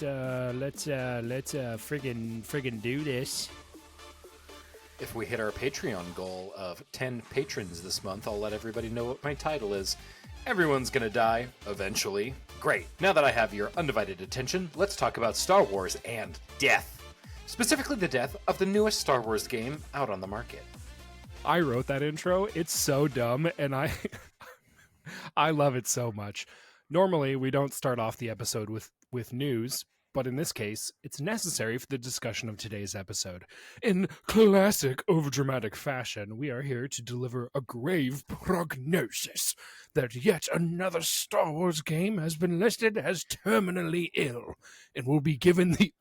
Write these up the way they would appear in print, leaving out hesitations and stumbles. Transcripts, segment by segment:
Let's friggin' do this. If we hit our Patreon goal of 10 patrons this month, I'll let everybody know what my title is. Everyone's gonna die, eventually. Great. Now that I have your undivided attention, let's talk about Star Wars and death. Specifically the death of the newest Star Wars game out on the market. I wrote that intro. It's so dumb, and I I love it so much. Normally, we don't start off the episode with news, but in this case, it's necessary for the discussion of today's episode. In classic overdramatic fashion, we are here to deliver a grave prognosis that yet another Star Wars game has been listed as terminally ill and will be given the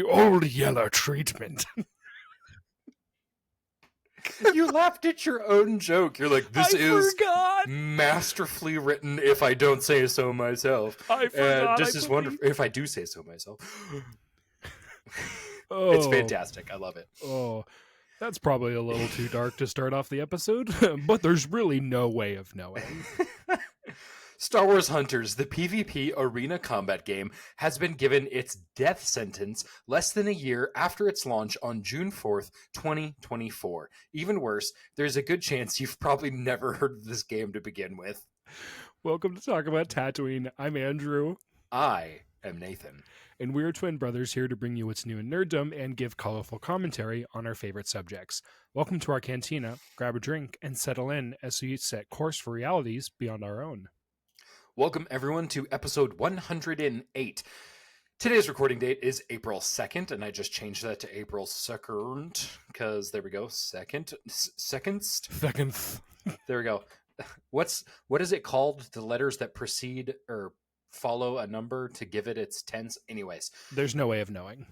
old Yeller treatment. You laughed at your own joke. You're like, this is masterfully written, if I don't say so myself. I forgot. This is wonderful, if I do say so myself. It's fantastic. I love it. Oh, that's probably a little too dark to start off the episode, but there's really no way of knowing. Star Wars Hunters, the PvP arena combat game, has been given its death sentence less than a year after its launch on June 4th, 2024. Even worse, there's a good chance you've probably never heard of this game to begin with. Welcome to Talk About Tatooine. I'm Andrew. I am Nathan. And we're twin brothers here to bring you what's new in nerddom and give colorful commentary on our favorite subjects. Welcome to our cantina. Grab a drink and settle in as we set course for realities beyond our own. Welcome, everyone, to episode 108. Today's recording date is April 2nd, and I just changed that to April 2nd, because there we go, seconds? There we go. What is it called? The letters that precede or follow a number to give it its tense? Anyways. There's no way of knowing.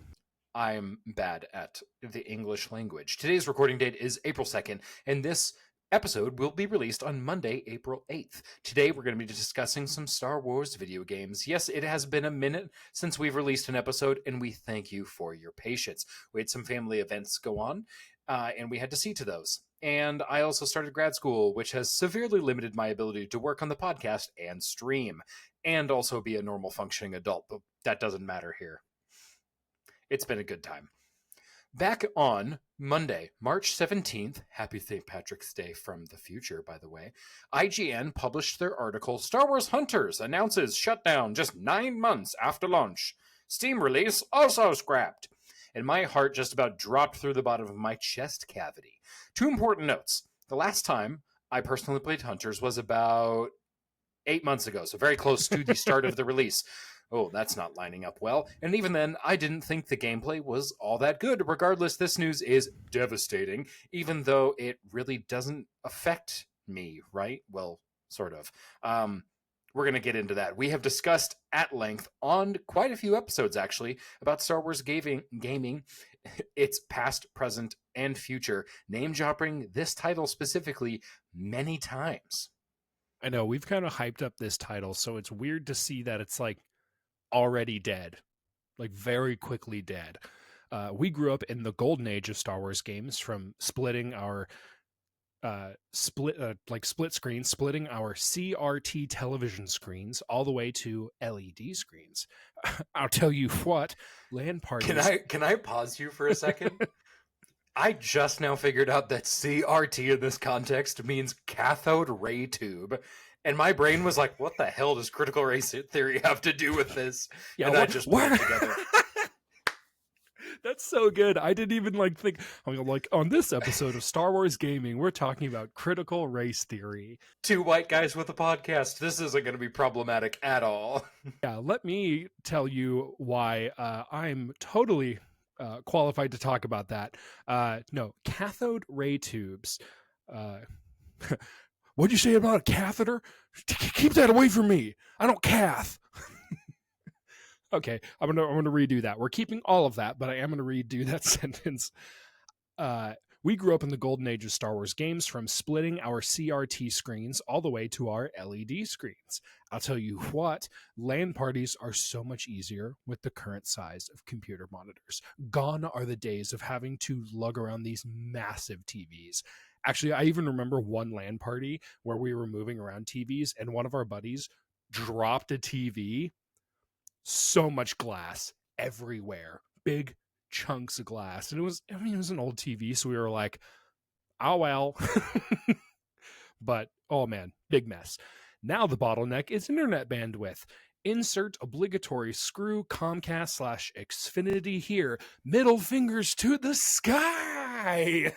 I'm bad at the English language. Today's recording date is April 2nd, and this episode will be released on Monday, April 8th. Today, we're going to be discussing some Star Wars video games. Yes, it has been a minute since we've released an episode, and we thank you for your patience. We had some family events go on, and we had to see to those. And I also started grad school, which has severely limited my ability to work on the podcast and stream, and also be a normal functioning adult, but that doesn't matter here. It's been a good time. Back on Monday, March 17th, happy St. Patrick's Day from the future, by the way, IGN published their article, Star Wars Hunters announces shutdown just 9 months after launch. Steam release also scrapped. And my heart just about dropped through the bottom of my chest cavity. 2 important notes. The last time I personally played Hunters was about 8 months ago, so very close to the start of the release. Oh, that's not lining up well. And even then, I didn't think the gameplay was all that good. Regardless, this news is devastating, even though it really doesn't affect me, right? Well, sort of. We're going to get into that. We have discussed at length on quite a few episodes, actually, about Star Wars gaming, its past, present, and future, name-dropping this title specifically many times. I know, we've kind of hyped up this title, so it's weird to see that it's like already dead, like very quickly dead. We grew up in the golden age of Star Wars games, from splitting our split screen, splitting our CRT television screens all the way to LED screens. I'll tell you what, LAN parties. Can I pause you for a second? I just now figured out that CRT in this context means cathode ray tube. And my brain was like, what the hell does critical race theory have to do with this? Yeah, and I just put it together. That's so good. I didn't even think, on this episode of Star Wars Gaming, we're talking about critical race theory. 2 white guys with a podcast. This isn't going to be problematic at all. Yeah, let me tell you why I'm totally qualified to talk about that. No, cathode ray tubes. What'd you say about a catheter? Keep that away from me. I don't cath. Okay, I'm gonna redo that. We're keeping all of that, but I am gonna redo that sentence. We grew up in the golden age of Star Wars games, from splitting our CRT screens all the way to our LED screens. I'll tell you what, LAN parties are so much easier with the current size of computer monitors. Gone are the days of having to lug around these massive TVs. Actually, I even remember one LAN party where we were moving around TVs and one of our buddies dropped a TV so much glass everywhere, big chunks of glass. And it was an old TV, so we were like, oh well. But oh man, big mess. Now the bottleneck is internet bandwidth. Insert obligatory screw Comcast / Xfinity here. Middle fingers to the sky.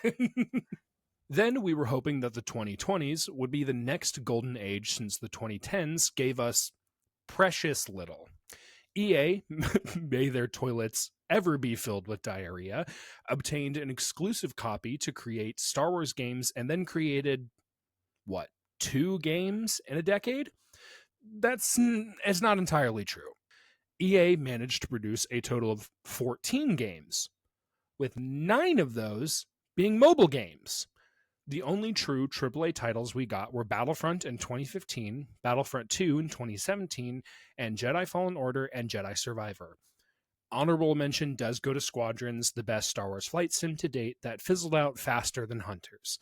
Then we were hoping that the 2020s would be the next golden age, since the 2010s gave us precious little. EA, may their toilets ever be filled with diarrhea, obtained an exclusive copy to create Star Wars games, and then created, 2 games in a decade? It's not entirely true. EA managed to produce a total of 14 games, with 9 of those being mobile games. The only true AAA titles we got were Battlefront in 2015, Battlefront 2 in 2017, and Jedi Fallen Order and Jedi Survivor. Honorable mention does go to Squadrons, the best Star Wars flight sim to date that fizzled out faster than Hunters.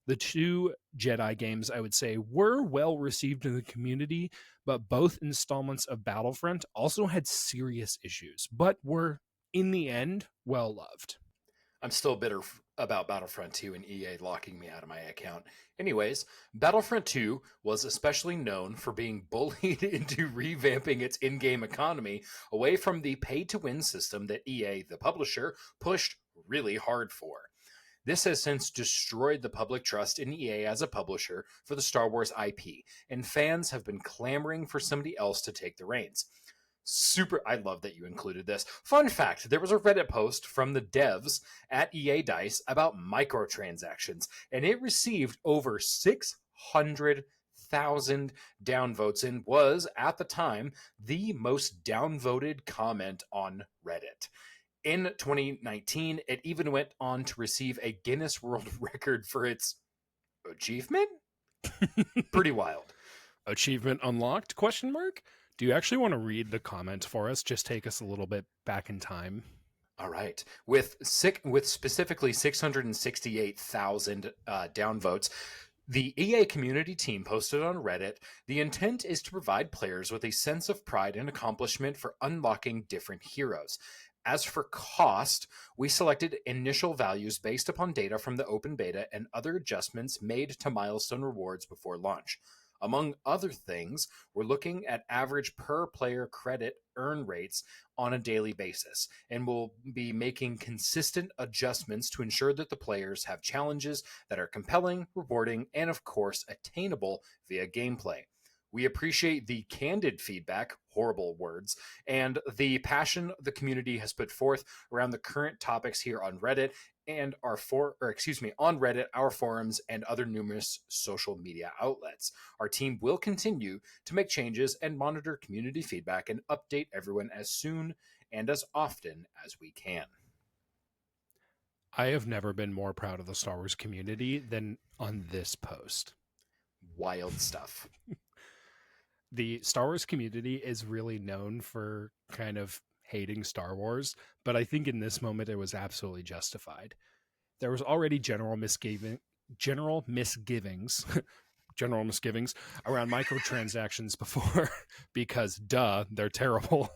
The 2 Jedi games, I would say, were well received in the community, but both installments of Battlefront also had serious issues, but were, in the end, well loved. I'm still bitter about Battlefront 2 and EA locking me out of my account. Anyways, Battlefront 2 was especially known for being bullied into revamping its in-game economy away from the pay-to-win system that EA, the publisher, pushed really hard for. This has since destroyed the public trust in EA as a publisher for the Star Wars IP, and fans have been clamoring for somebody else to take the reins. I love that you included this. Fun fact, there was a Reddit post from the devs at EA Dice about microtransactions, and it received over 600,000 downvotes and was, at the time, the most downvoted comment on Reddit. In 2019, it even went on to receive a Guinness World Record for its achievement? Pretty wild. Achievement unlocked? ? Do you actually want to read the comment for us? Just take us a little bit back in time. All right. With specifically 668,000 downvotes, the EA community team posted on Reddit, the intent is to provide players with a sense of pride and accomplishment for unlocking different heroes. As for cost, we selected initial values based upon data from the open beta and other adjustments made to milestone rewards before launch. Among other things, we're looking at average per player credit earn rates on a daily basis, and we'll be making consistent adjustments to ensure that the players have challenges that are compelling, rewarding, and of course attainable via gameplay. We appreciate the candid feedback, horrible words, and the passion the community has put forth around the current topics here on Reddit and on Reddit, our forums, and other numerous social media outlets. Our team will continue to make changes and monitor community feedback and update everyone as soon and as often as we can. I have never been more proud of the Star Wars community than on this post. Wild stuff. The Star Wars community is really known for kind of hating Star Wars, but I think in this moment it was absolutely justified. There was already general misgivings around microtransactions before, because they're terrible.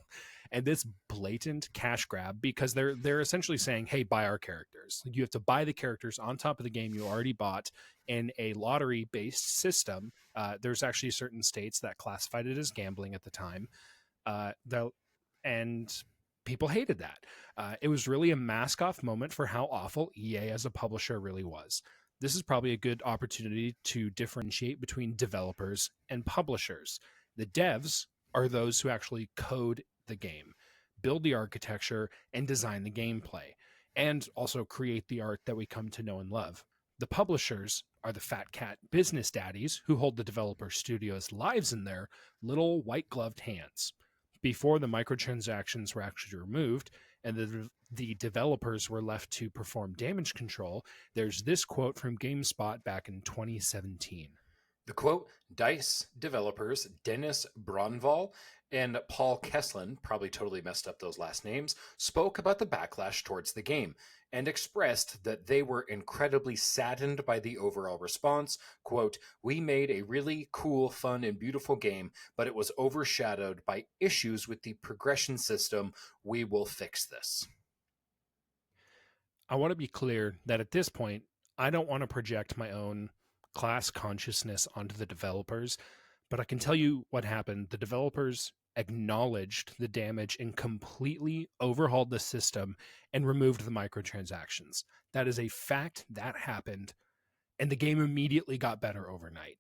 And this blatant cash grab, because they're essentially saying, hey, buy our characters. You have to buy the characters on top of the game you already bought in a lottery-based system. There's actually certain states that classified it as gambling at the time. And people hated that. It was really a mask-off moment for how awful EA as a publisher really was. This is probably a good opportunity to differentiate between developers and publishers. The devs are those who actually code the game, build the architecture, and design the gameplay, and also create the art that we come to know and love. The publishers are the fat cat business daddies who hold the developer studios' lives in their little white-gloved hands. Before the microtransactions were actually removed and the developers were left to perform damage control, there's this quote from GameSpot back in 2017. The quote, DICE developers Dennis Bronval and Paul Kesslin, probably totally messed up those last names, spoke about the backlash towards the game. and expressed that they were incredibly saddened by the overall response. Quote, "We made a really cool, fun, and beautiful game, but it was overshadowed by issues with the progression system. We will fix this." I want to be clear that at this point, I don't want to project my own class consciousness onto the developers, but I can tell you what happened. The developers acknowledged the damage and completely overhauled the system and removed the microtransactions. That is a fact that happened, and the game immediately got better overnight.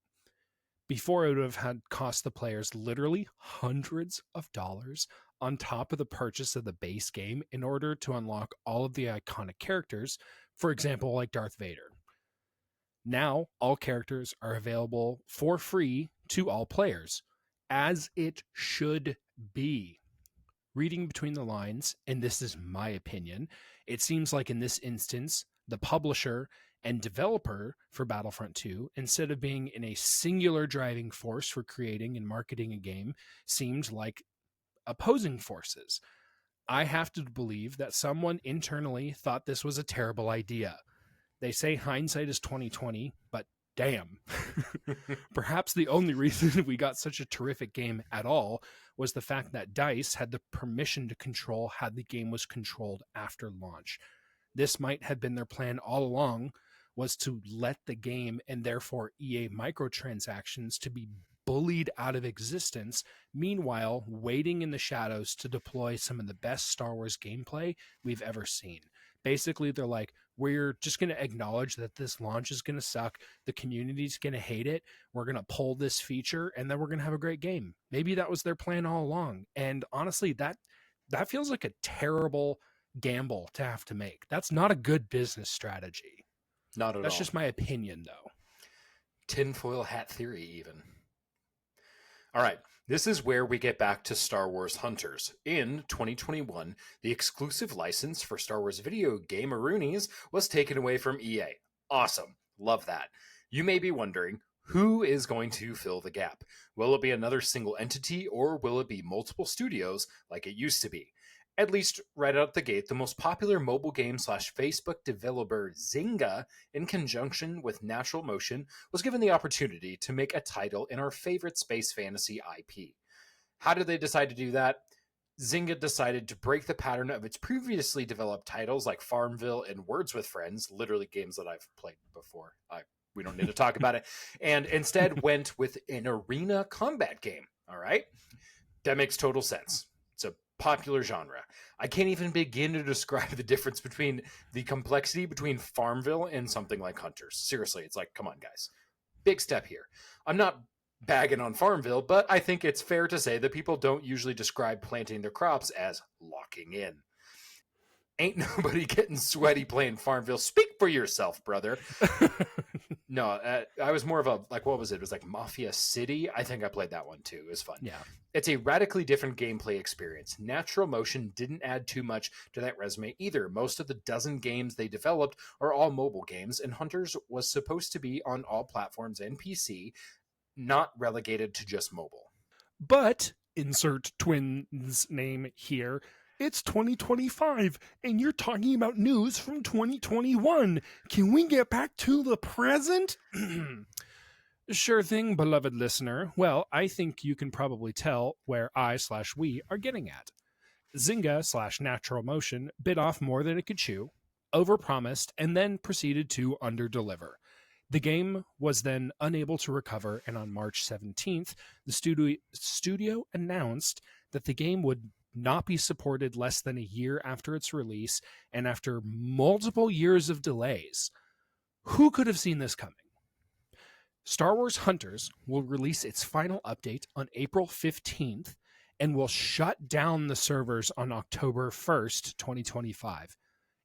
Before, it would have had cost the players literally hundreds of dollars on top of the purchase of the base game in order to unlock all of the iconic characters, for example, like Darth Vader. Now, all characters are available for free to all players, as it should be. Reading between the lines, and this is my opinion, it seems like in this instance, the publisher and developer for Battlefront 2, instead of being in a singular driving force for creating and marketing a game, seemed like opposing forces. I have to believe that someone internally thought this was a terrible idea. They say hindsight is 2020, but damn. Perhaps the only reason we got such a terrific game at all was the fact that DICE had the permission to control how the game was controlled after launch. This might have been their plan all along, was to let the game and therefore EA microtransactions to be bullied out of existence, meanwhile waiting in the shadows to deploy some of the best Star Wars gameplay we've ever seen. Basically, they're like, we're just going to acknowledge that this launch is going to suck. The community's going to hate it. We're going to pull this feature, and then we're going to have a great game. Maybe that was their plan all along. And honestly, that feels like a terrible gamble to have to make. That's not a good business strategy. Not at all. That's just my opinion, though. Tinfoil hat theory, even. All right, this is where we get back to Star Wars Hunters. In 2021, the exclusive license for Star Wars video game Aroonies was taken away from EA. Awesome. Love that. You may be wondering, who is going to fill the gap? Will it be another single entity, or will it be multiple studios like it used to be? At least right out the gate, the most popular mobile game / Facebook developer Zynga, in conjunction with Natural Motion, was given the opportunity to make a title in our favorite space fantasy IP. How did they decide to do that? Zynga decided to break the pattern of its previously developed titles like Farmville and Words with Friends, literally games that I've played before. We don't need to talk about it. And instead went with an arena combat game. All right? That makes total sense. It's a popular genre. I can't even begin to describe the difference between the complexity between Farmville and something like Hunters. Seriously, it's like, come on, guys. Big step here. I'm not bagging on Farmville, but I think it's fair to say that people don't usually describe planting their crops as locking in. Ain't nobody getting sweaty playing Farmville. Speak for yourself, brother. No, I was more of a, like, what was it? It was like Mafia City. I think I played that one too. It was fun. Yeah. It's a radically different gameplay experience. Natural Motion didn't add too much to that resume either. Most of the dozen games they developed are all mobile games, and Hunters was supposed to be on all platforms and PC, not relegated to just mobile. But, insert twins name here, it's 2025, and you're talking about news from 2021. Can we get back to the present? Sure thing, beloved listener. Well, I think you can probably tell where I/we are getting at. Zynga / Natural Motion bit off more than it could chew, overpromised, and then proceeded to underdeliver. The game was then unable to recover, and on March 17th, the studio announced that the game would not be supported less than a year after its release, and after multiple years of delays. Who could have seen this coming? Star Wars Hunters will release its final update on April 15th and will shut down the servers on October 1st, 2025.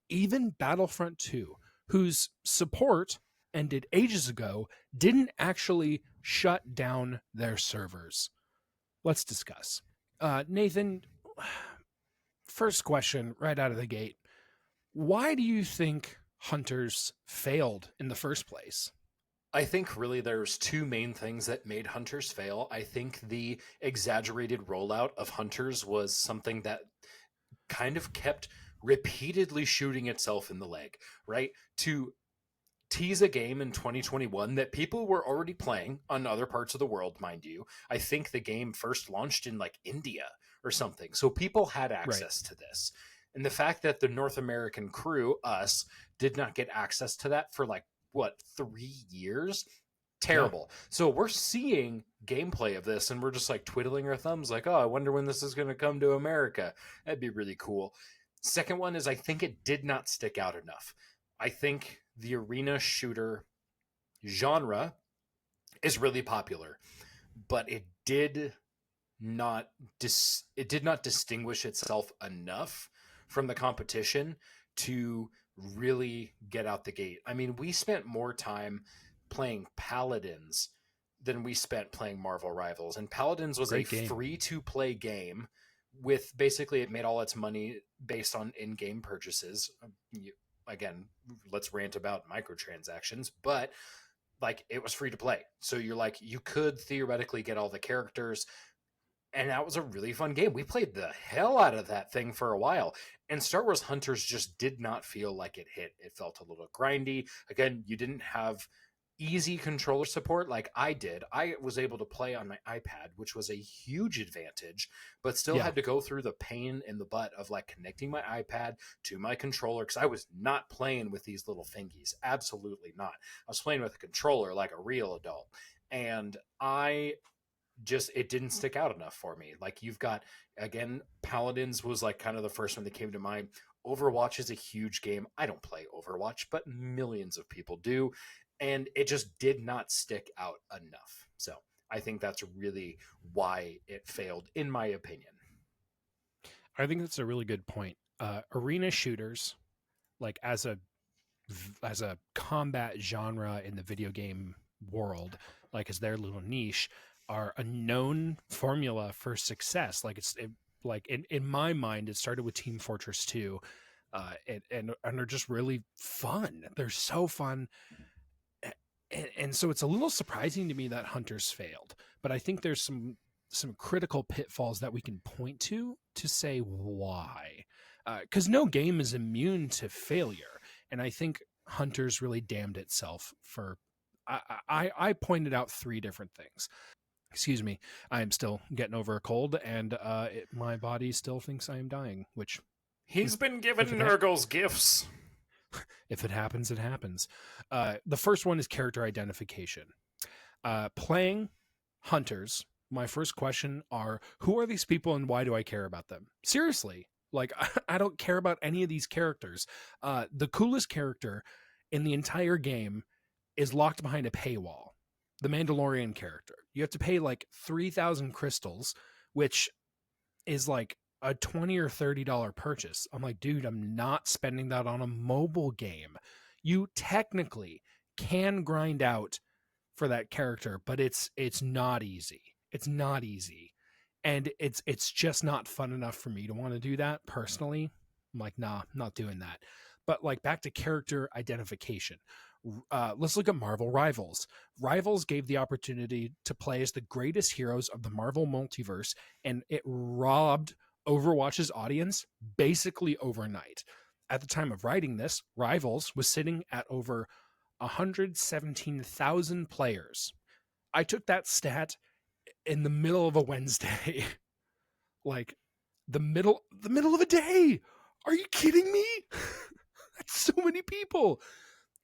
Even Battlefront 2, whose support ended ages ago, didn't actually shut down their servers. Let's discuss. Nathan, first question right out of the gate. Why do you think Hunters failed in the first place? I think really there's two main things that made Hunters fail. I think the exaggerated rollout of Hunters was something that kind of kept repeatedly shooting itself in the leg, right? To tease a game in 2021 that people were already playing on other parts of the world, mind you. I think the game first launched in like India or something. So people had Right. access to this. And the fact that the North American crew, us, did not get access to that for like, what, 3 years? Yeah. Terrible. So we're seeing gameplay of this and we're just like twiddling our thumbs, like, oh, I wonder when this is going to come to America. That'd be really cool. Second one is I think it did not stick out enough. I think the arena shooter genre is really popular, but not it did not distinguish itself enough from the competition to really get out the gate. I mean, we spent more time playing Paladins than we spent playing Marvel Rivals, and Paladins was a Great game. free to play game with basically it made all its money based on in-game purchases. Again, let's rant about microtransactions, but like it was free to play. So you're like, you could theoretically get all the characters. And that was a really fun game. We played the hell out of that thing for a while. And Star Wars Hunters just did not feel like it hit. It felt a little grindy. Again, you didn't have easy controller support like I did. I was able to play on my iPad, which was a huge advantage, but still Yeah. had to go through the pain in the butt of like connecting my iPad to my controller because I was not playing with these little thingies. Absolutely not. I was playing with a controller like a real adult. And it didn't stick out enough for me. Like you've got, again, Paladins was like kind of the first one that came to mind. Overwatch is a huge game. I don't play Overwatch, but millions of people do. And it just did not stick out enough. So I think that's really why it failed, in my opinion. I think that's a really good point. Arena shooters, like as a combat genre in the video game world, like as their little niche, are a known formula for success. Like like in my mind, it started with Team Fortress 2, and they're just really fun. They're so fun. And so it's a little surprising to me that Hunters failed, but I think there's some critical pitfalls that we can point to say why, because no game is immune to failure, and I think Hunters really damned itself for. I pointed out three different things. Excuse me, I am still getting over a cold, and my body still thinks I am dying. Which, He's been given If it Nurgle's gifts. if it happens, it happens. The first one is character identification. Playing Hunters, my first question are, who are these people and why do I care about them? Seriously, like I don't care about any of these characters. The coolest character in the entire game is locked behind a paywall. The Mandalorian character. You have to pay like 3,000 crystals, which is like a $20 or $30 purchase. I'm like, dude, I'm not spending that on a mobile game. You technically can grind out for that character, but it's not easy. It's not easy. And it's just not fun enough for me to want to do that personally. I'm like, nah, I'm not doing that. But like back to character identification. Let's look at Marvel Rivals. Rivals gave the opportunity to play as the greatest heroes of the Marvel multiverse, and it robbed Overwatch's audience basically overnight. At the time of writing this, Rivals was sitting at over 117,000 players. I took that stat in the middle of a Wednesday. Like the middle of a day. Are you kidding me? That's so many people.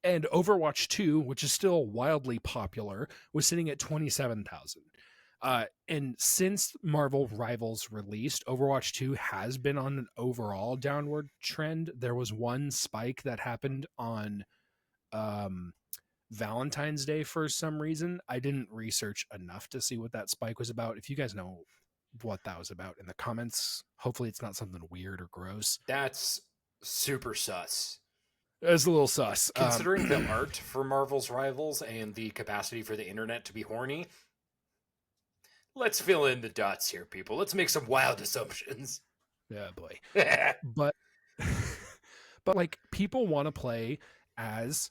And Overwatch 2, which is still wildly popular, was sitting at 27,000. And since Marvel Rivals released, Overwatch 2 has been on an overall downward trend. There was one spike that happened on Valentine's Day for some reason. I didn't research enough to see what that spike was about. If you guys know what that was about in the comments, hopefully it's not something weird or gross. That's super sus. It's a little sus. Considering the art for Marvel's Rivals and the capacity for the internet to be horny, let's fill in the dots here, people. Let's make some wild assumptions. Yeah, boy. But but like people want to play as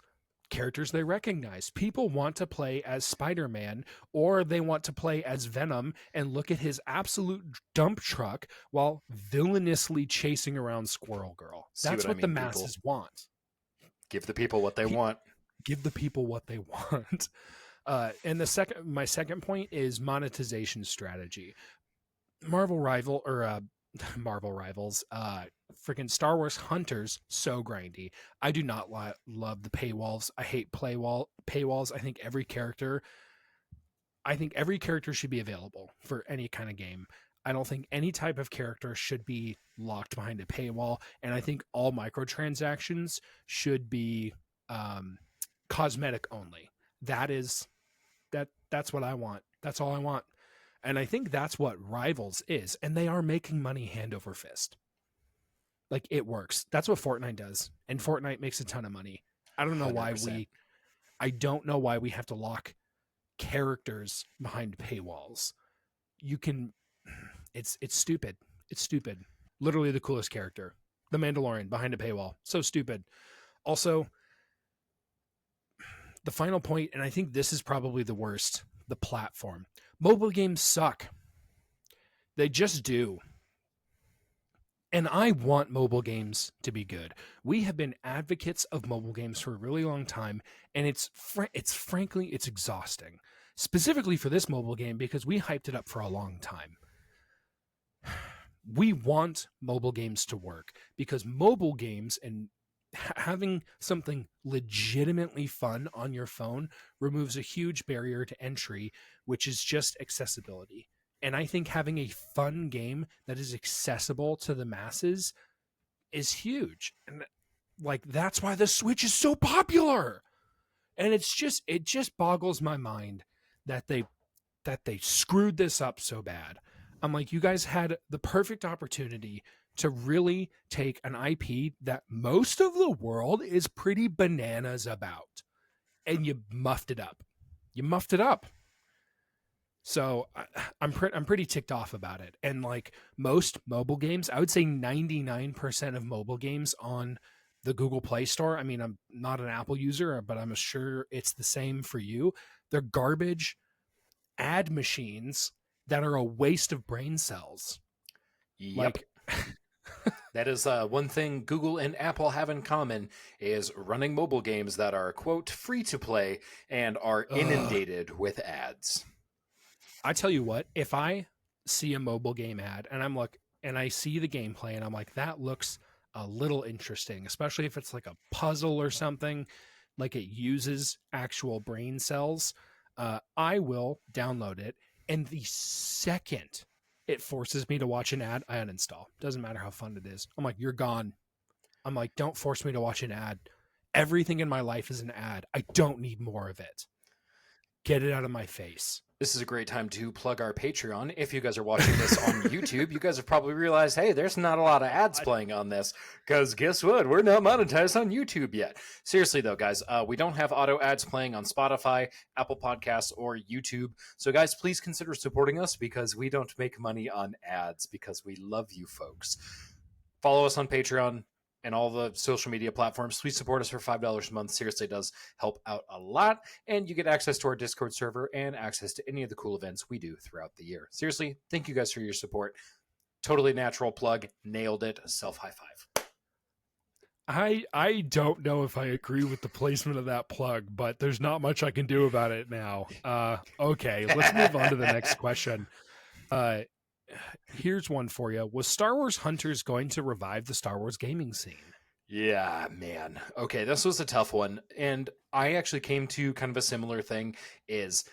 characters they recognize. People want to play as Spider-Man, or they want to play as Venom and look at his absolute dump truck while villainously chasing around Squirrel Girl. See That's what I what the mean, people? masses want. Give the people what they want. Give the people what they want. And my second point is monetization strategy. Marvel Rivals, freaking Star Wars Hunters, so grindy. I do not love the paywalls. I hate paywalls. I think every character should be available for any kind of game. I don't think any type of character should be locked behind a paywall, and I think all microtransactions should be cosmetic only. That's what I want. That's all I want. And I think that's what Rivals is. And they are making money hand over fist. Like, it works. That's what Fortnite does. And Fortnite makes a ton of money. I don't know 100%. I don't know why we have to lock characters behind paywalls. It's stupid. It's stupid. Literally the coolest character. The Mandalorian behind a paywall. So stupid. Also, the final point, and I think this is probably the worst, the platform. Mobile games suck. They just do. And I want mobile games to be good. We have been advocates of mobile games for a really long time, and it's frankly exhausting. Specifically for this mobile game, because we hyped it up for a long time. We want mobile games to work, because mobile games and having something legitimately fun on your phone removes a huge barrier to entry, which is just accessibility. And I think having a fun game that is accessible to the masses is huge. And like, that's why the Switch is so popular. And it just boggles my mind that they screwed this up so bad. I'm like, you guys had the perfect opportunity to really take an IP that most of the world is pretty bananas about, and you muffed it up. So I'm pretty ticked off about it. And like most mobile games, I would say 99% of mobile games on the Google Play Store, I mean, I'm not an Apple user, but I'm sure it's the same for you. They're garbage ad machines that are a waste of brain cells. Yep. Like, that is one thing Google and Apple have in common, is running mobile games that are, quote, free to play and are inundated with ads. I tell you what, if I see a mobile game ad and I see the gameplay and I'm like, that looks a little interesting, especially if it's like a puzzle or something, like it uses actual brain cells, I will download it. And the second it forces me to watch an ad, I uninstall. Doesn't matter how fun it is. I'm like, you're gone. I'm like, don't force me to watch an ad. Everything in my life is an ad. I don't need more of it. Get it out of my face. This is a great time to plug our Patreon. If you guys are watching this on YouTube, you guys have probably realized, hey, there's not a lot of ads playing on this, because guess what? We're not monetized on YouTube yet. Seriously, though, guys, we don't have auto ads playing on Spotify, Apple Podcasts, or YouTube. So, guys, please consider supporting us, because we don't make money on ads, because we love you folks. Follow us on Patreon and all the social media platforms. Please support us for $5 a month. Seriously, does help out a lot. And you get access to our Discord server and access to any of the cool events we do throughout the year. Seriously, thank you guys for your support. Totally natural plug. Nailed it. Self high five. I don't know if I agree with the placement of that plug, but there's not much I can do about it now. Okay, let's move on to the next question. Here's one for you. Was Star Wars Hunters going to revive the Star Wars gaming scene? Yeah, man. Okay, this was a tough one. And I actually came to kind of a similar thing, is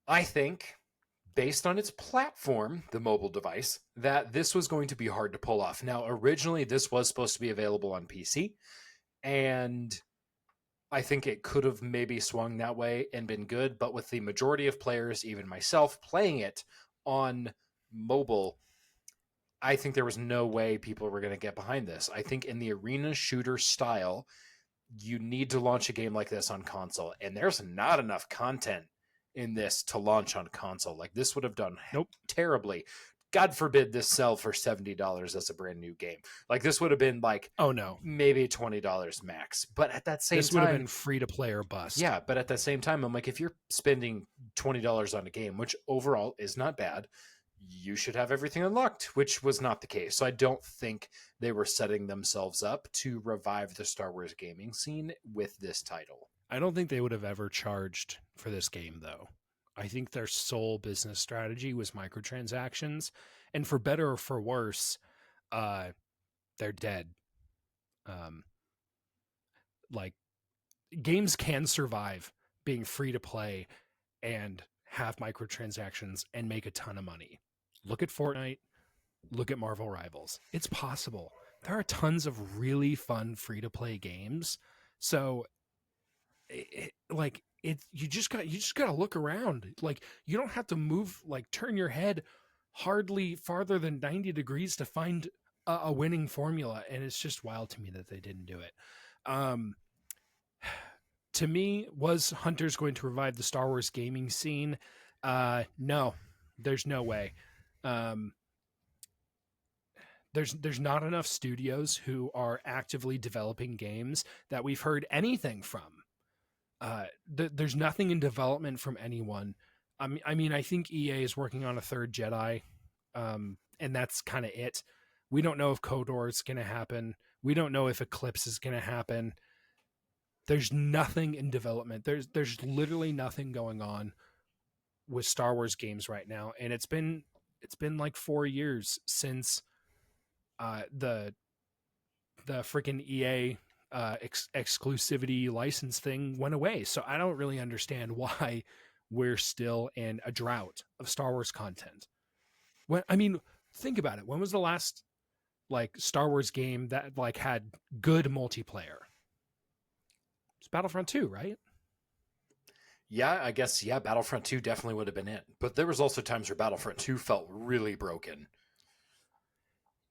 I think, based on its platform, the mobile device, that this was going to be hard to pull off. Now, originally, this was supposed to be available on PC, and I think it could have maybe swung that way and been good, but with the majority of players, even myself, playing it on mobile, I think there was no way people were going to get behind this. I think in the arena shooter style, you need to launch a game like this on console, and there's not enough content in this to launch on console. Like, this would have done terribly. God forbid this sell for $70 as a brand new game. Like this would have been like Oh no, maybe $20 max. But at that same this would have been time, free to play or bust. yeah, but at the same time, I'm like, if you're spending $20 on a game, which overall is not bad, you should have everything unlocked, which was not the case. So I don't think they were setting themselves up to revive the Star Wars gaming scene with this title. I don't think they would have ever charged for this game, though. I think their sole business strategy was microtransactions, and for better or for worse, they're dead. Like games can survive being free to play and have microtransactions and make a ton of money. Look at Fortnite, look at Marvel Rivals. It's possible. There are tons of really fun free to play games. So you just got to look around. Like you don't have to move, like turn your head hardly farther than 90 degrees to find a winning formula, and it's just wild to me that they didn't do it. To me, was Hunters going to revive the Star Wars gaming scene? No, there's no way. There's not enough studios who are actively developing games that we've heard anything from. There's nothing in development from anyone. I mean, I think EA is working on a third Jedi, and that's kind of it. We don't know if KOTOR is going to happen. We don't know if Eclipse is going to happen. There's nothing in development. There's literally nothing going on with Star Wars games right now, and it's been like 4 years since the freaking EA exclusivity license thing went away. So I don't really understand why we're still in a drought of Star Wars content. Think about it. When was the last like Star Wars game that like had good multiplayer? It's Battlefront 2, right? Yeah, I guess, yeah, Battlefront 2 definitely would have been it. But there was also times where Battlefront 2 felt really broken.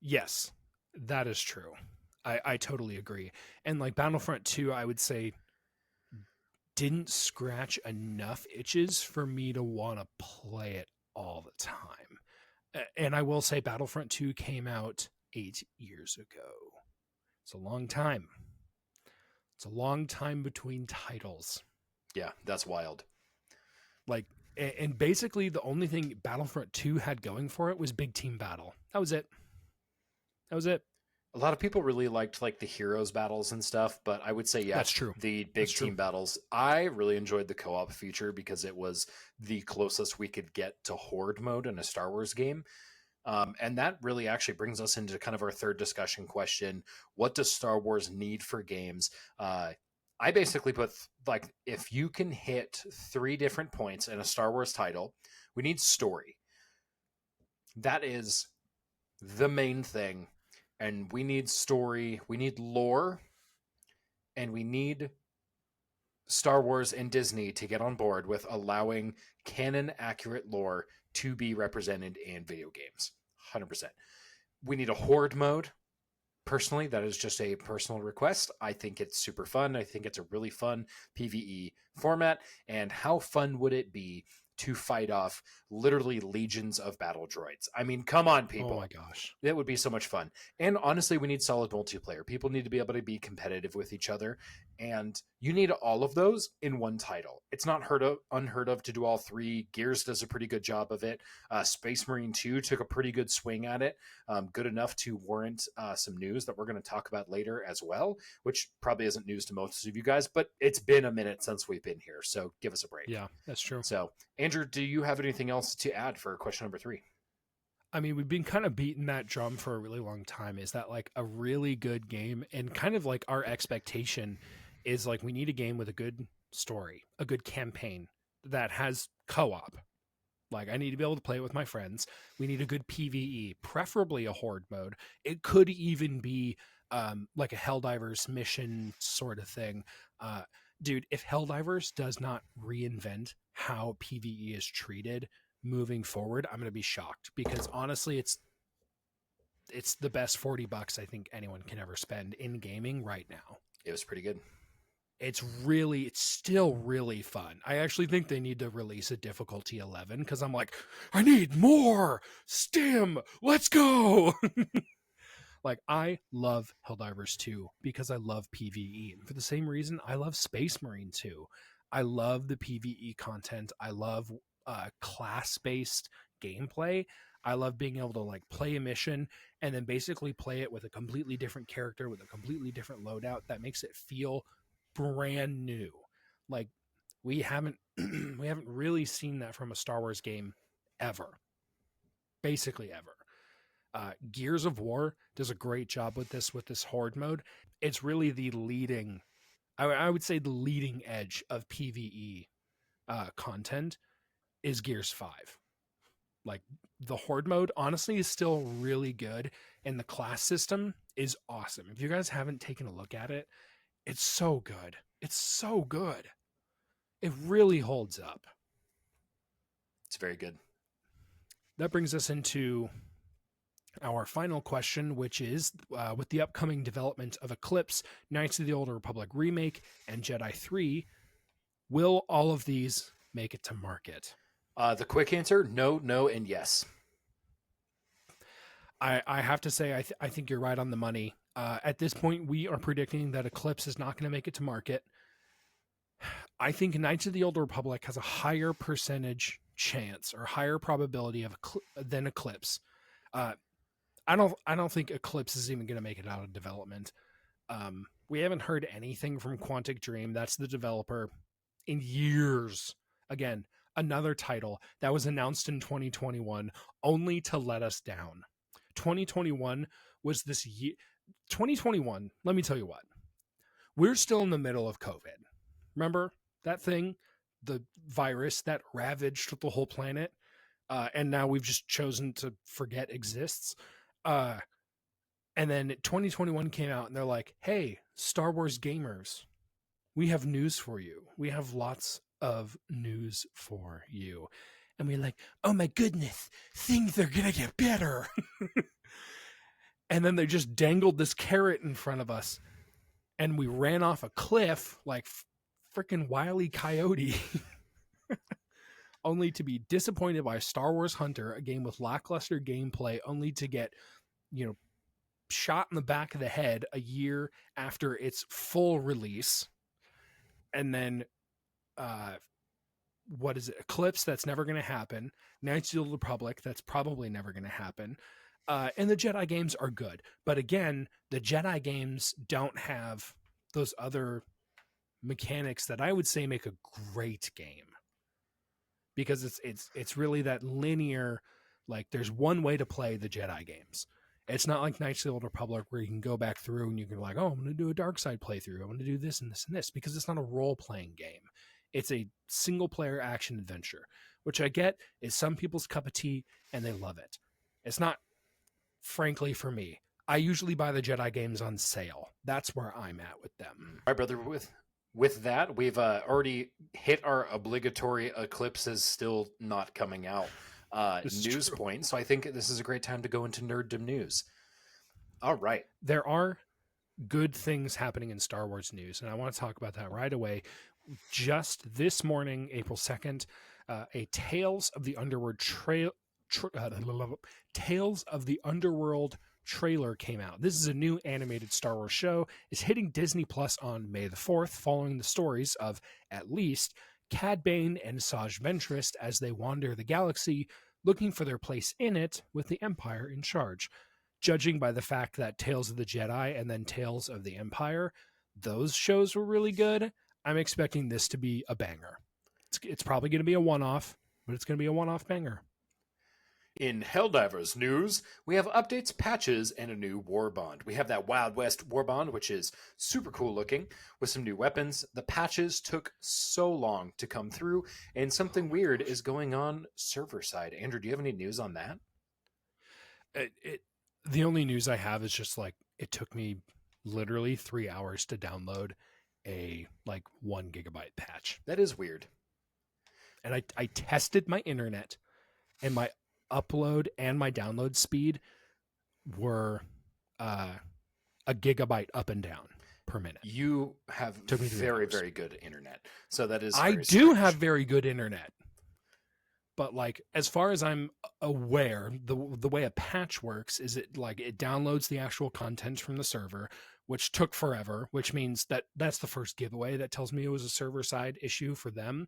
Yes, that is true. I totally agree. And like Battlefront 2, I would say didn't scratch enough itches for me to want to play it all the time. And I will say Battlefront 2 came out 8 years ago. It's a long time. It's a long time between titles. Yeah, that's wild. Like, and basically the only thing Battlefront 2 had going for it was big team battle. That was it. A lot of people really liked like the heroes battles and stuff, but I would say, yeah, that's true. The big team battles. I really enjoyed the co-op feature because it was the closest we could get to horde mode in a Star Wars game. And that really actually brings us into kind of our third discussion question. What does Star Wars need for games? I basically put like, if you can hit 3 different points in a Star Wars title, we need story. That is the main thing. And we need story, we need lore, and we need Star Wars and Disney to get on board with allowing canon accurate lore to be represented in video games. 100%. We need a horde mode. Personally, that is just a personal request. I think it's super fun. I think it's a really fun PvE format. And how fun would it be to fight off literally legions of battle droids? I mean, come on, people. Oh my gosh. That would be so much fun. And honestly, we need solid multiplayer. People need to be able to be competitive with each other. And you need all of those in one title. It's not unheard of to do all 3. Gears does a pretty good job of it. Space Marine 2 took a pretty good swing at it. Good enough to warrant some news that we're going to talk about later as well, which probably isn't news to most of you guys, but it's been a minute since we've been here. So give us a break. Yeah, that's true. So, Andrew, do you have anything else to add for question number 3? I mean, we've been kind of beating that drum for a really long time. Is that like a really good game? And kind of like our expectation is like we need a game with a good story, a good campaign that has co-op. Like I need to be able to play it with my friends. We need a good PvE, preferably a horde mode. It could even be like a Helldivers mission sort of thing. Dude, if Helldivers does not reinvent how PvE is treated moving forward, I'm going to be shocked, because honestly, it's the best $40 I think anyone can ever spend in gaming right now. It was pretty good. It's still really fun. I actually think they need to release a difficulty 11 because I'm like, I need more stim. Let's go. Like, I love Helldivers 2 because I love PvE. And for the same reason, I love Space Marine 2. I love the PvE content. I love class-based gameplay. I love being able to like play a mission and then basically play it with a completely different character with a completely different loadout that makes it feel brand new. Like, we haven't we haven't really seen that from a Star Wars game ever. Basically ever. Gears of War does a great job with this horde mode. It's really the leading, I would say the leading edge of PvE content is Gears 5. Like, the horde mode honestly is still really good, and the class system is awesome. If you guys haven't taken a look at it, it's so good. It's so good. It really holds up. It's very good. That brings us into our final question, which is, with the upcoming development of Eclipse, Knights of the Old Republic Remake, and Jedi 3, will all of these make it to market? The quick answer, no, no, and yes. I have to say, I think you're right on the money. At this point, we are predicting that Eclipse is not going to make it to market. I think Knights of the Old Republic has a higher percentage chance or higher probability than Eclipse. I don't think Eclipse is even going to make it out of development. We haven't heard anything from Quantic Dream, that's the developer, in years. Again, another title that was announced in 2021 only to let us down. 2021 was this year. 2021, let me tell you what. We're still in the middle of COVID. Remember that thing? The virus that ravaged the whole planet? And now we've just chosen to forget exists. And then 2021 came out and they're like, hey, Star Wars gamers, we have news for you. We have lots of news for you. And we're like, oh my goodness, things are going to get better. And then they just dangled this carrot in front of us and we ran off a cliff like freaking Wile E. Coyote. Only to be disappointed by Star Wars Hunter, a game with lackluster gameplay, only to get, shot in the back of the head a year after its full release. And then, what is it? Eclipse, that's never going to happen. Knights of the Old Republic, that's probably never going to happen. And the Jedi games are good. But again, the Jedi games don't have those other mechanics that I would say make a great game. Because it's really that linear, like there's one way to play the Jedi games. It's not like Knights of the Old Republic where you can go back through and you can be like, oh, I'm going to do a dark side playthrough. I'm going to do this and this and this, because it's not a role-playing game. It's a single-player action adventure, which I get is some people's cup of tea and they love it. It's not, frankly, for me. I usually buy the Jedi games on sale. That's where I'm at with them. All right, brother, with that, we've already hit our obligatory Eclipses still not coming out news point. So I think this is a great time to go into nerddom news. All right. There are good things happening in Star Wars news, and I want to talk about that right away. Just this morning, April 2nd, a Tales of the Underworld Tales of the Underworld trailer came out. This is a new animated Star Wars show. It's hitting Disney Plus on May the 4th, following the stories of, at least, Cad Bane and Asajj Ventress as they wander the galaxy, looking for their place in it with the Empire in charge. Judging by the fact that Tales of the Jedi and then Tales of the Empire, those shows were really good, I'm expecting this to be a banger. It's probably going to be a one-off, but it's going to be a one-off banger. In Helldivers news, we have updates, patches, and a new warbond. We have that Wild West warbond, which is super cool looking, with some new weapons. The patches took so long to come through, and something weird is going on server side. Andrew, do you have any news on that? The only news I have is just like, it took me literally 3 hours to download a 1 gigabyte patch. That is weird. And I tested my internet, and my upload and my download speed were a gigabyte up and down. per minute. You have Took me 3 very, hours. very good internet. So that is I very do strange. have very good internet. But like, as far as I'm aware, the way a patch works is it downloads the actual content from the server, which took forever, which means that's the first giveaway that tells me it was a server side issue for them.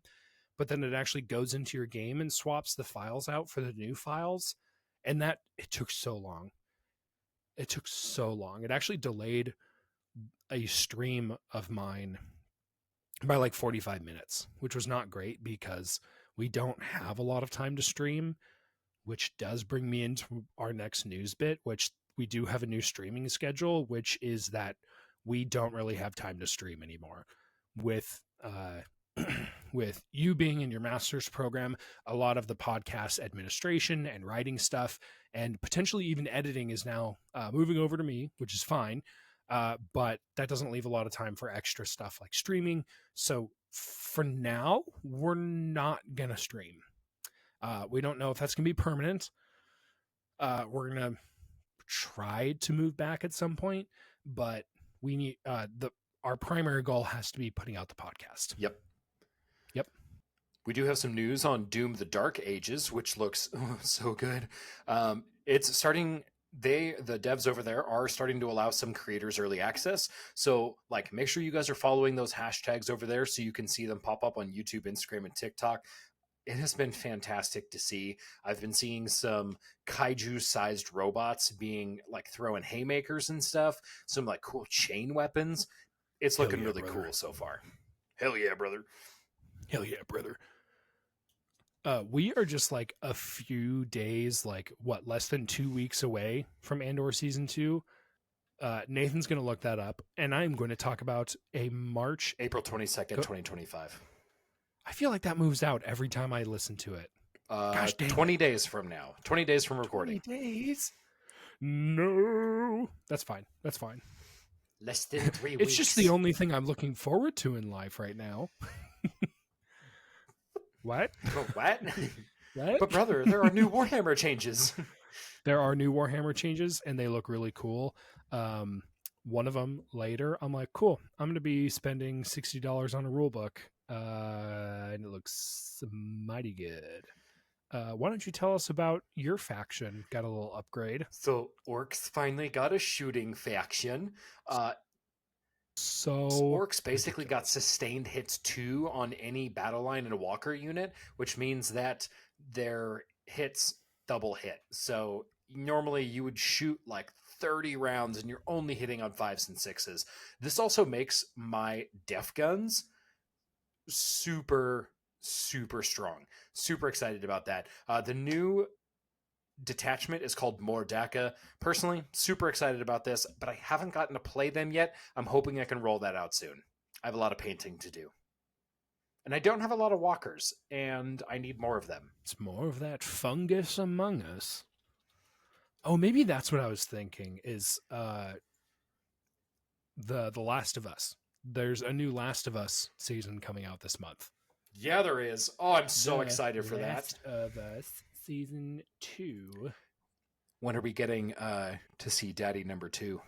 But then it actually goes into your game and swaps the files out for the new files. And it took so long. It took so long. It actually delayed a stream of mine by like 45 minutes, which was not great because we don't have a lot of time to stream, which does bring me into our next news bit, which we do have a new streaming schedule, which is that we don't really have time to stream anymore. With with you being in your master's program, a lot of the podcast administration and writing stuff and potentially even editing is now moving over to me, which is fine. But that doesn't leave a lot of time for extra stuff like streaming. So for now, we're not going to stream. We don't know if that's going to be permanent. We're going to try to move back at some point, but we need our primary goal has to be putting out the podcast. Yep. Yep. We do have some news on Doom the Dark Ages, which looks so good. It's starting, the devs over there are starting to allow some creators early access. So like, make sure you guys are following those hashtags over there so you can see them pop up on YouTube, Instagram, and TikTok. It has been fantastic to see. I've been seeing some kaiju-sized robots being like throwing haymakers and stuff, some like cool chain weapons. It's looking really brother. cool so far. Hell yeah, brother. Hell yeah, brother. We are just like a few days, like less than 2 weeks away from Andor Season 2. Nathan's going to look that up, and I'm going to talk about April 22nd, 2025. I feel like that moves out every time I listen to it. Gosh, 20 days from now. 20 days from recording. 20 days? No. That's fine. That's fine. Less than 3 weeks. It's just the only thing I'm looking forward to in life right now. What? Oh, what? What? But brother, there are new Warhammer changes. There are new Warhammer changes, and they look really cool. One of them later, I'm like, cool. I'm going to be spending $60 on a rule book, and it looks mighty good. Why don't you tell us about your faction? Got a little upgrade. So orcs finally got a shooting faction. So orcs basically got sustained hits 2 on any battle line in a walker unit, which means that their hits double hit. So normally you would shoot like 30 rounds and you're only hitting on 5s and 6s. This also makes my def guns super strong. Super excited about that. The new detachment is called Mordaka. Personally, super excited about this, but I haven't gotten to play them yet. I'm hoping I can roll that out soon. I have a lot of painting to do. And I don't have a lot of walkers, and I need more of them. It's more of that fungus among us. Oh, maybe that's what I was thinking is the Last of Us. There's a new Last of Us season coming out this month. Yeah, there is. Oh, I'm so excited for that. Last of Us Season 2. When are we getting to see Daddy number 2?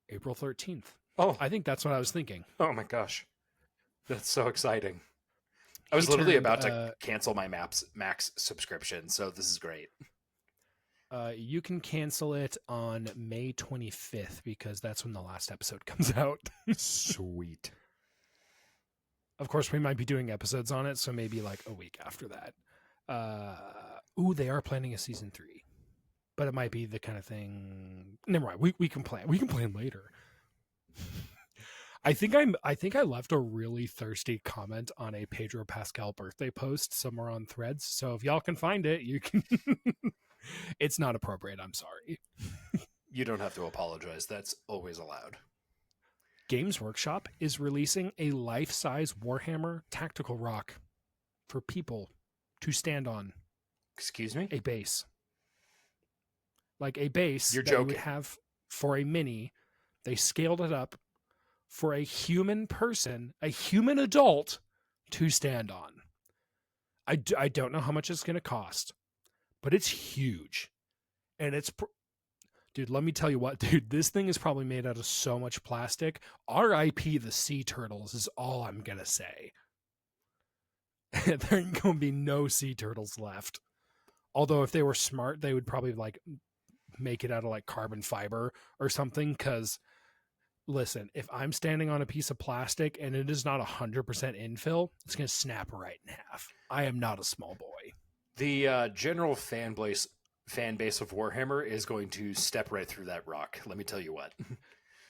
April 13th. Oh, I think that's what I was thinking. Oh my gosh. That's so exciting. I was literally about to cancel my Max subscription, so this is great. You can cancel it on May 25th because that's when the last episode comes out. Sweet. Of course, we might be doing episodes on it, so maybe like a week after that. They are planning a season 3, but it might be the kind of thing. Never mind. We can plan. We can plan later. I think I left a really thirsty comment on a Pedro Pascal birthday post somewhere on Threads. So if y'all can find it, you can. It's not appropriate. I'm sorry. You don't have to apologize. That's always allowed. Games Workshop is releasing a life-size Warhammer tactical rock for people to stand on. Excuse me? A base. Like a base You're that joking. You would have for a mini. They scaled it up for a human person, a human adult, to stand on. I don't know how much it's going to cost, but it's huge. And it's Dude, let me tell you what, dude, this thing is probably made out of so much plastic. RIP the sea turtles is all I'm going to say. There ain't going to be no sea turtles left. Although if they were smart, they would probably like make it out of like carbon fiber or something. Because listen, if I'm standing on a piece of plastic and it is not 100% infill, it's going to snap right in half. I am not a small boy. The general fan base of Warhammer is going to step right through that rock. Let me tell you what.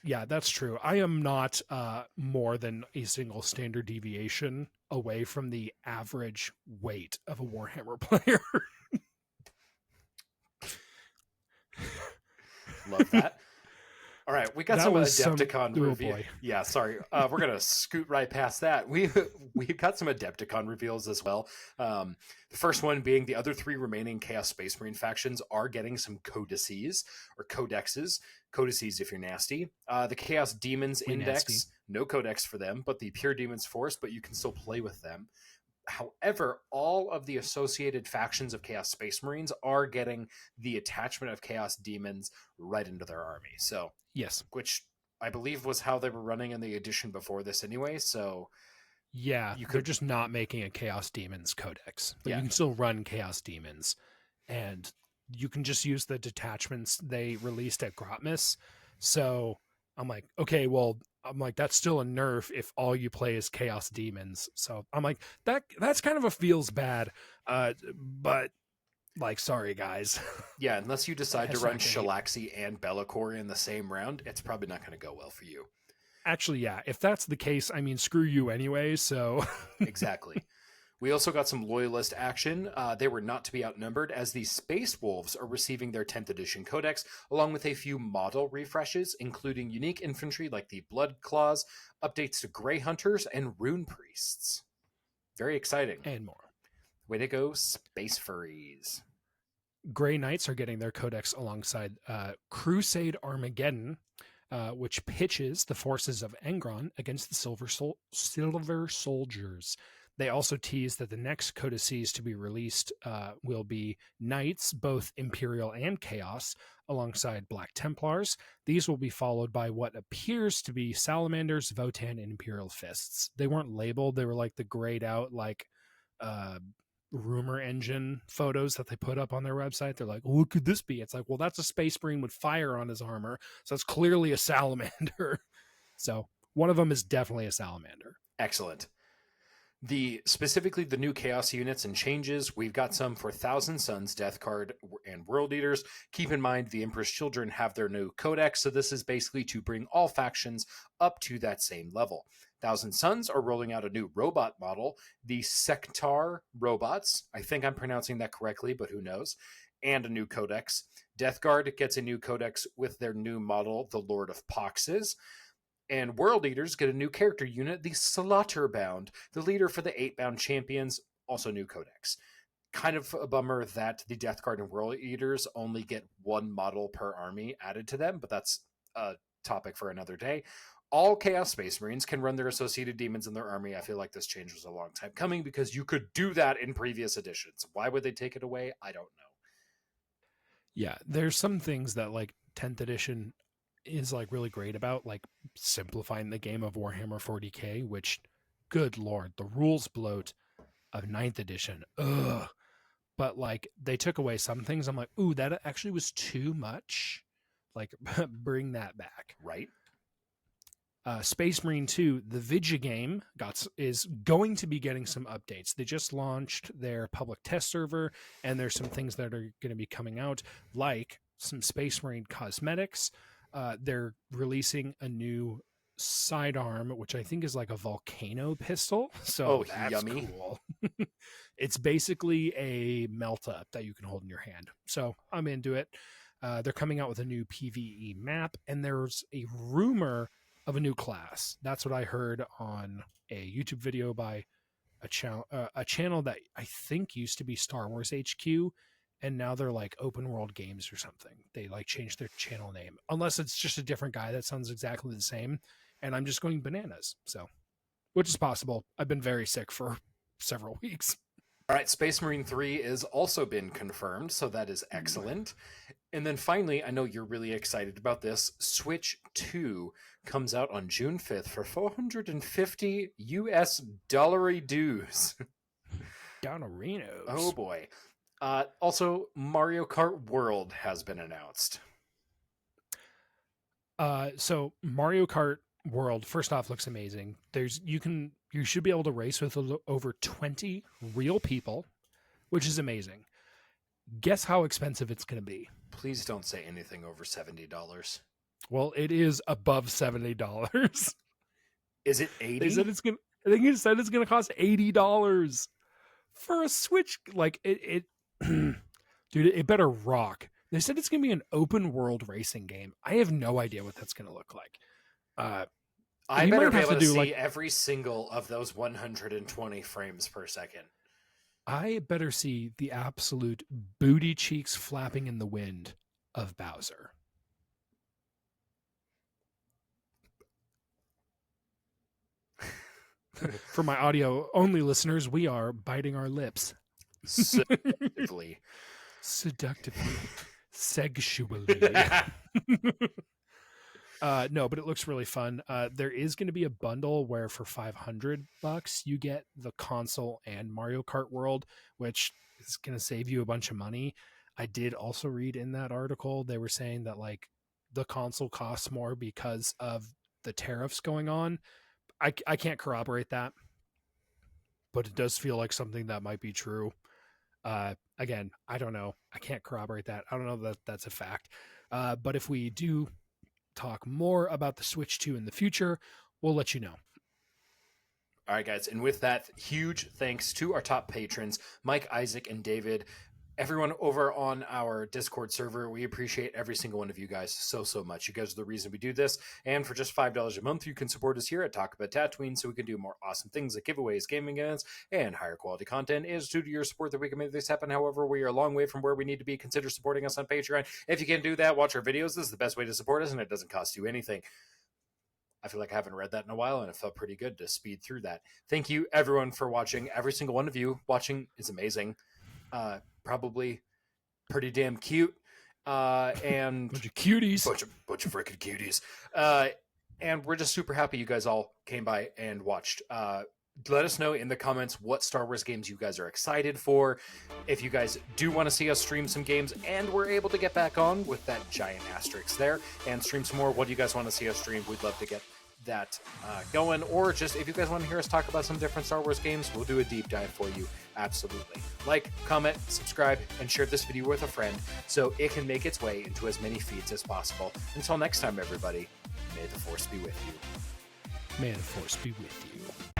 Yeah, that's true. I am not more than a single standard deviation away from the average weight of a Warhammer player. Love that. All right, we got That some was Adepticon oh review. boy. Yeah, sorry, we're gonna scoot right past that. We've got some Adepticon reveals as well. The first one being the other 3 remaining Chaos Space Marine factions are getting some codices or codexes. Codices if you're nasty. The Chaos Demons We Index, nasty. no codex for them, but the Pure Demons Force, but you can still play with them. However, all of the associated factions of Chaos Space Marines are getting the attachment of Chaos Demons right into their army. So, Yes. which I believe was how they were running in the edition before this anyway. So, Yeah, you they're could just not making a Chaos Demons codex. But Yeah. you can still run Chaos Demons. And you can just use the detachments they released at Grotmas. So I'm like, okay, well, that's still a nerf if all you play is Chaos Demons. So I'm like, that's kind of a feels bad. But like, sorry guys. yeah, unless you decide to Hashtag run hate. Shalaxi and Bellacore in the same round, it's probably not going to go well for you. Actually, yeah, if that's the case, I mean, screw you anyway. So Exactly. We also got some Loyalist action. They were not to be outnumbered, as the Space Wolves are receiving their 10th edition codex, along with a few model refreshes, including unique infantry like the Blood Claws, updates to Grey Hunters, and Rune Priests. Very exciting. and more. Way to go, Space Furries. Grey Knights are getting their codex alongside Crusade Armageddon, which pitches the forces of Engron against the Silver Soldiers. They also tease that the next codices to be released will be Knights, both Imperial and Chaos, alongside Black Templars. These will be followed by what appears to be Salamanders, Votan, and Imperial Fists. They weren't labeled. They were like the grayed out, like rumor engine photos that they put up on their website. They're like, what could this be? It's like, well, that's a Space Marine with fire on his armor. So it's clearly a Salamander. So one of them is definitely a Salamander. Excellent. Specifically the new Chaos units and changes, we've got some for Thousand Sons, Death Guard, and World Eaters. Keep in mind the Emperor's Children have their new codex, so this is basically to bring all factions up to that same level. Thousand Sons are rolling out a new robot model, the Sectar robots. I think I'm pronouncing that correctly, but who knows? And a new codex. Death Guard gets a new codex with their new model, the Lord of Poxes. And World Eaters get a new character unit, the Slaughterbound, the leader for the 8-bound champions, also new codex. Kind of a bummer that the Death Guard and World Eaters only get one model per army added to them, but that's a topic for another day. All Chaos Space Marines can run their associated demons in their army. I feel like this change was a long time coming because you could do that in previous editions. Why would they take it away? I don't know. Yeah, there's some things that like 10th edition is like really great about, like simplifying the game of Warhammer 40k, which, good lord, the rules bloat of 9th edition. Ugh. But like they took away some things. I'm like, ooh, that actually was too much. Like, bring that back. Right? Space Marine 2, the Vidya game, is going to be getting some updates. They just launched their public test server, and there's some things that are going to be coming out, like some Space Marine cosmetics. They're releasing a new sidearm, which I think is like a volcano pistol. So that's yummy. Cool. It's basically a melt up that you can hold in your hand. So I'm into it. They're coming out with a new PvE map, and there's a rumor of a new class. That's what I heard on a YouTube video by a channel that I think used to be Star Wars HQ, and now they're like Open World Games or something. They like changed their channel name, unless it's just a different guy that sounds exactly the same, and I'm just going bananas. So, which is possible. I've been very sick for several weeks. All right, Space Marine 3 has also been confirmed, so that is excellent. And then finally, I know you're really excited about this. Switch 2 comes out on June 5th for $450 US dollary dues. Donorinos. Oh boy. Also, Mario Kart World has been announced. So Mario Kart World, first off, looks amazing. You should be able to race with over 20 real people, which is amazing. Guess how expensive it's going to be? Please don't say anything over $70. Well, it is above $70. Is it 80? They said I think it said it's going to cost $80 for a Switch. Like it dude, it better rock. They said it's going to be an open world racing game. I have no idea what that's going to look like. I better be able to see every single of those 120 frames per second. I better see the absolute booty cheeks flapping in the wind of Bowser. For my audio only listeners, we are biting our lips. Seductively. Sexually. No, but it looks really fun. There is going to be a bundle where for $500 you get the console and Mario Kart World, which is going to save you a bunch of money. I did also read in that article they were saying that like the console costs more because of the tariffs going on. I can't corroborate that, but it does feel like something that might be true. Again, I don't know. I can't corroborate that. I don't know that that's a fact. But if we do talk more about the Switch 2 in the future, we'll let you know. All right, guys. And with that, huge thanks to our top patrons, Mike, Isaac, and David. Everyone over on our Discord server, we appreciate every single one of you guys so much. You guys are the reason we do this. And for just $5 a month, you can support us here at Talk About Tatooine so we can do more awesome things like giveaways, gaming events, and higher quality content. It is due to your support that we can make this happen. However, we are a long way from where we need to be. Consider supporting us on Patreon. If you can't do that, watch our videos. This is the best way to support us, and it doesn't cost you anything. I feel like I haven't read that in a while, and it felt pretty good to speed through that. Thank you, everyone, for watching. Every single one of you watching is amazing. Probably pretty damn cute, and bunch of cuties, bunch of freaking cuties, and we're just super happy you guys all came by and watched. Let us know in the comments what Star Wars games you guys are excited for. If you guys do want to see us stream some games and we're able to get back on with that giant asterisk there and stream some more, what do you guys want to see us stream? We'd love to get that going, or just if you guys want to hear us talk about some different Star Wars games, we'll do a deep dive for you. Absolutely. Like, comment, subscribe, and share this video with a friend so it can make its way into as many feeds as possible. Until next time, everybody, may the Force be with you. May the Force be with you.